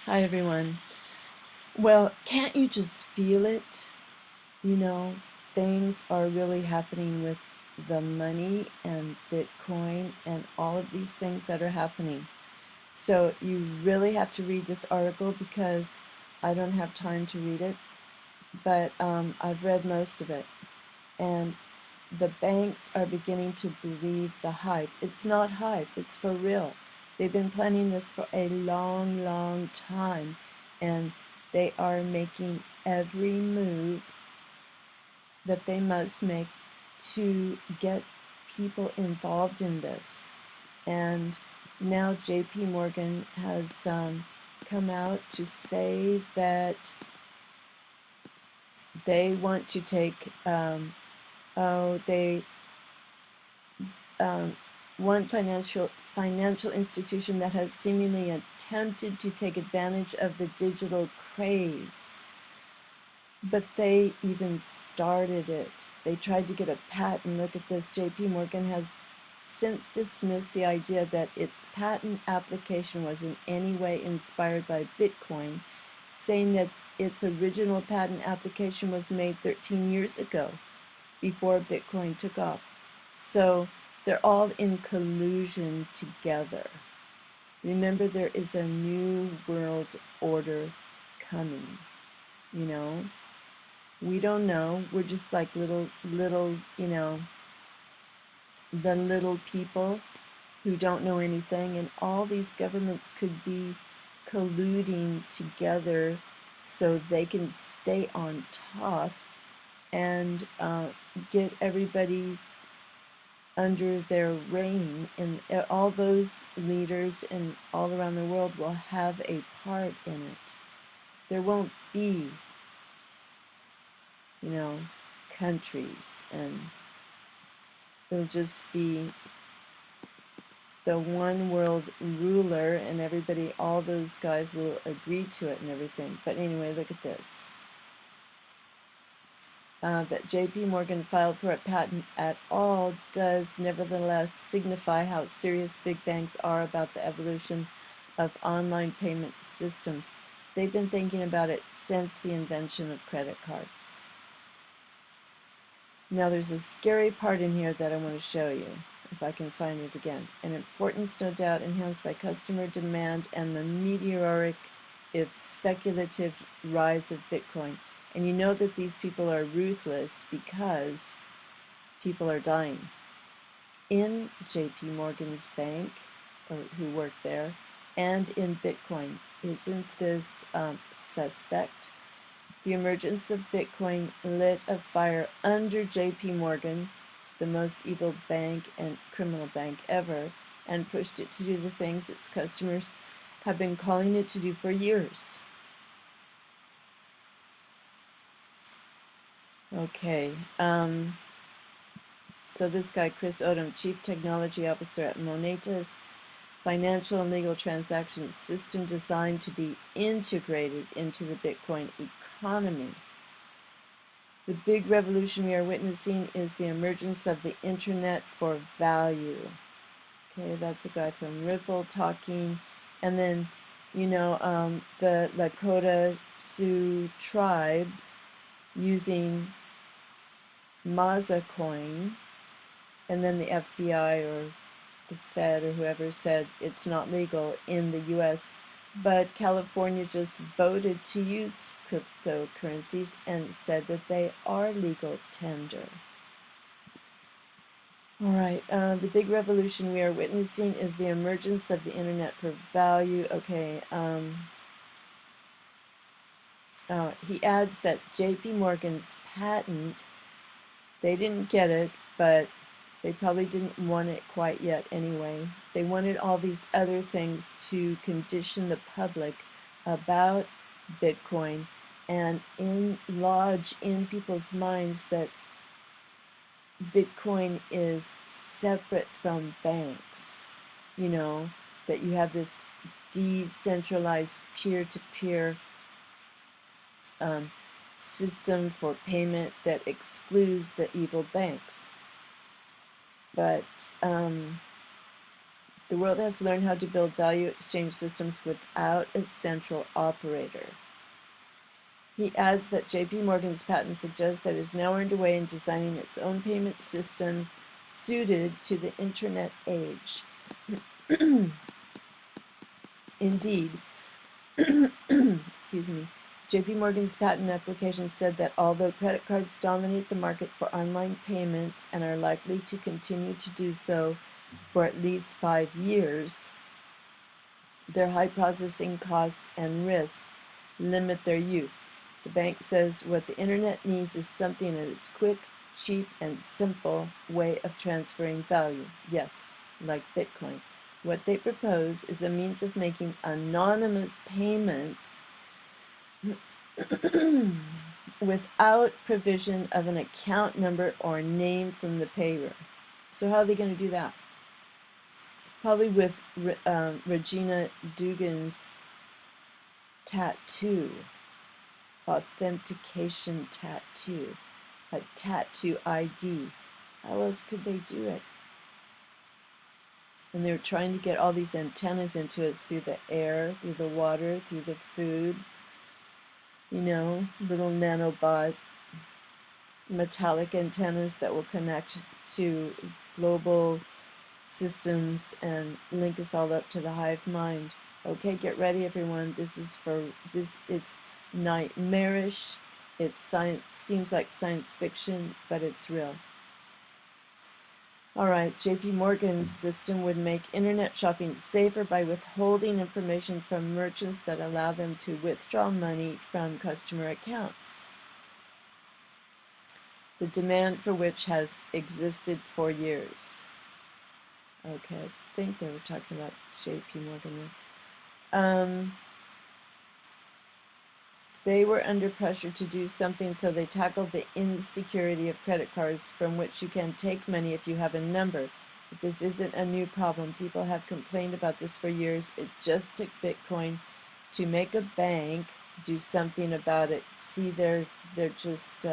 Hi, everyone. Well, can't you just feel it? You know, things are really happening with the money and Bitcoin and all of these things that are happening. So you really have to read this article because I don't have time to read it, but I've read most of it. And the banks are beginning to believe the hype. It's not hype, it's for real. They've been planning this for a long, long time, and they are making every move that they must make to get people involved in this. And now JP Morgan has come out to say that they want to take, they um, one financial institution that has seemingly attempted to take advantage of the digital craze. But they even started it. They tried to get a patent. Look at this. JP Morgan has since dismissed the idea that its patent application was in any way inspired by Bitcoin, saying that its original patent application was made 13 years ago, before Bitcoin took off. So they're all in collusion together. Remember, there is a new world order coming, you know? We don't know. We're just like little, the little people who don't know anything, and all these governments could be colluding together so they can stay on top and get everybody under their reign, and all those leaders and all around the world will have a part in it. There won't be, you know, countries, and it'll just be the one world ruler, and everybody, all those guys will agree to it and everything. But anyway, look at this. That JP Morgan filed for a patent at all does nevertheless signify how serious big banks are about the evolution of online payment systems. They've been thinking about it since the invention of credit cards. Now there's a scary part in here that I want to show you, if I can find it again. An importance no doubt enhanced by customer demand and the meteoric, if speculative, rise of Bitcoin. And you know that these people are ruthless because people are dying. In JP Morgan's bank, or who worked there, and in Bitcoin. Isn't this suspect? The emergence of Bitcoin lit a fire under JP Morgan, the most evil bank and criminal bank ever, and pushed it to do the things its customers have been calling it to do for years. Okay, so this guy, Chris Odom, Chief Technology Officer at Monetas, financial and legal transactions system designed to be integrated into the Bitcoin economy. The big revolution we are witnessing is the emergence of the internet for value. Okay, that's a guy from Ripple talking. And then, the Lakota Sioux tribe using Maza coin, and then the FBI or the Fed or whoever said it's not legal in the US, but California just voted to use cryptocurrencies and said that they are legal tender. All right, the big revolution we are witnessing is the emergence of the internet for value. Okay, he adds that JP Morgan's patent, they didn't get it, but they probably didn't want it quite yet anyway. They wanted all these other things to condition the public about Bitcoin and lodge in people's minds that Bitcoin is separate from banks. That you have this decentralized peer-to-peer system for payment that excludes the evil banks. But The world has learned how to build value exchange systems without a central operator. He adds that J.P. Morgan's patent suggests that it is now underway in designing its own payment system suited to the internet age. Indeed, excuse me, J.P. Morgan's patent application said that although credit cards dominate the market for online payments and are likely to continue to do so for at least 5 years, their high processing costs and risks limit their use. The bank says what the internet needs is something that is quick, cheap, and simple way of transferring value. Yes, like Bitcoin. What they propose is a means of making anonymous payments without provision of an account number or name from the payer. So how are they going to do that? Probably with Regina Dugan's tattoo, authentication tattoo, a tattoo ID. How else could they do it? And they were trying to get all these antennas into us through the air, through the water, through the food. You know, little nanobot metallic antennas that will connect to global systems and link us all up to the hive mind. Okay, get ready, everyone. It's nightmarish. It's science, seems like science fiction, but it's real. All right, JP Morgan's system would make internet shopping safer by withholding information from merchants that allow them to withdraw money from customer accounts, the demand for which has existed for years. Okay, I think they were talking about JP Morgan there. They were under pressure to do something, so they tackled the insecurity of credit cards from which you can take money if you have a number. But this isn't a new problem. People have complained about this for years. It just took Bitcoin to make a bank do something about it. See, they're just,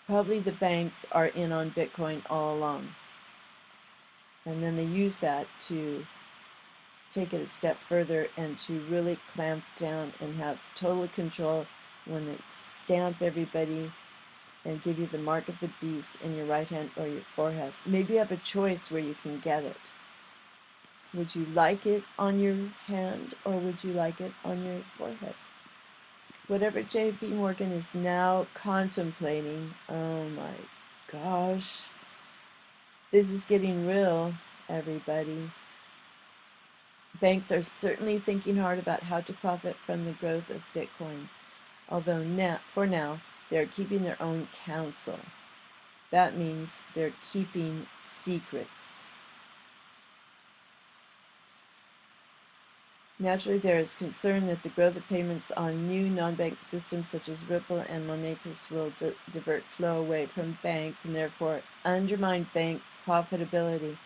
probably the banks are in on Bitcoin all along. And then they use that to take it a step further and to really clamp down and have total control when they stamp everybody and give you the mark of the beast in your right hand or your forehead. Maybe you have a choice where you can get it. Would you like it on your hand or would you like it on your forehead? Whatever J.P. Morgan is now contemplating, oh my gosh, this is getting real, everybody. Banks are certainly thinking hard about how to profit from the growth of Bitcoin, although for now, they're keeping their own counsel. That means they're keeping secrets. Naturally, there is concern that the growth of payments on new non-bank systems such as Ripple and Monetas will divert flow away from banks and therefore undermine bank profitability.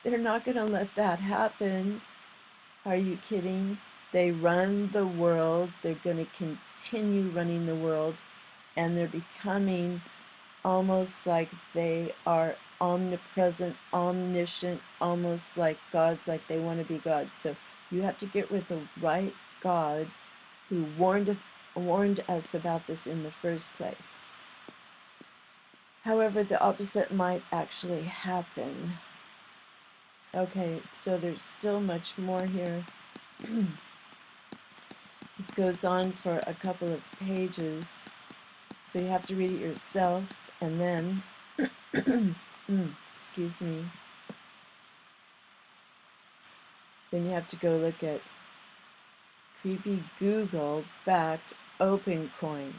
They're not going to let that happen. Are you kidding? They run the world. They're going to continue running the world, and they're becoming almost like they are omnipresent, omniscient, almost like gods, like they want to be gods. So you have to get with the right God who warned us about this in the first place. However, the opposite might actually happen. Okay, so there's still much more here. This goes on for a couple of pages, so you have to read it yourself, and then, excuse me, then you have to go look at creepy Google-backed OpenCoin.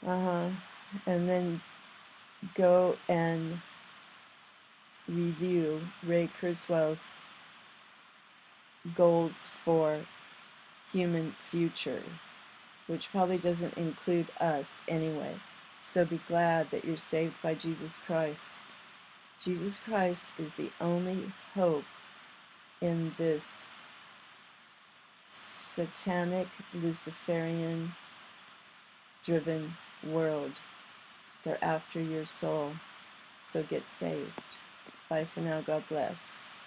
And then go and review Ray Kurzweil's goals for human future, which probably doesn't include us anyway. So be glad that you're saved by Jesus Christ. Jesus Christ is the only hope in this satanic, Luciferian driven world. They're after your soul. So get saved. Bye for now. God bless.